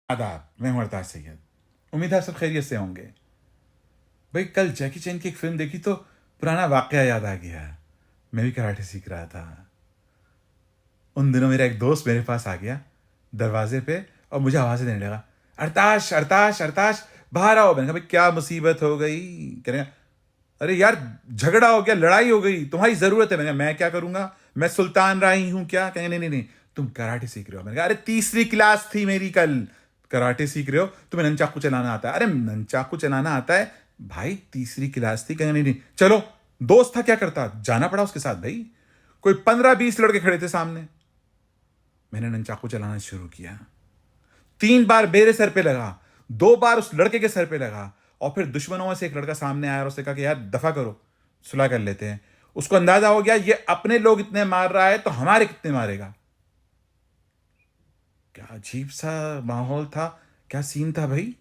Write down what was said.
आदाब, मैं हूं अरताज सैयद। उम्मीद है आप सब खैरियत से होंगे। भाई कल जैकी चैन की एक फिल्म देखी तो पुराना वाकया याद आ गया। मैं भी कराटे सीख रहा था। उन दिनों मेरा एक दोस्त मेरे पास आ गया दरवाजे पे और मुझे आवाज़ें देने लगा, अरताश अरताश अरताश, बाहर आओ। मैंने कहा भाई क्या मुसीबत हो गई? कह रहे हैं, अरे यार झगड़ा हो गया, लड़ाई हो गई, तुम्हारी ज़रूरत है। मैंने कहा मैं क्या करूँगा, मैं सुल्तान राही हूँ क्या? कहेंगे नहीं नहीं नहीं, तुम कराटे सीख रहे हो। मैंने कहा अरे तीसरी क्लास थी मेरी कल, कराटे सीख रहे हो, तुम्हें ननचाकू चलाना आता है? अरे ननचाकू चलाना आता है भाई, तीसरी क्लास थी। कहेंगे नहीं नहीं, चलो। दोस्त था, क्या करता, जाना पड़ा उसके साथ। भाई कोई 15-20 लड़के खड़े थे सामने। मैंने ननचाकू चलाना शुरू किया। 3 बार मेरे सर पे लगा, 2 बार उस लड़के के सर पे लगा, और फिर दुश्मनों में से एक लड़का सामने आया और उसने कहा कि यार दफा करो, सुलह कर लेते हैं। उसको अंदाजा हो गया ये अपने लोग इतने मार रहा है तो हमारे कितने मारेगा। क्या अजीब सा माहौल था, क्या सीन था भाई।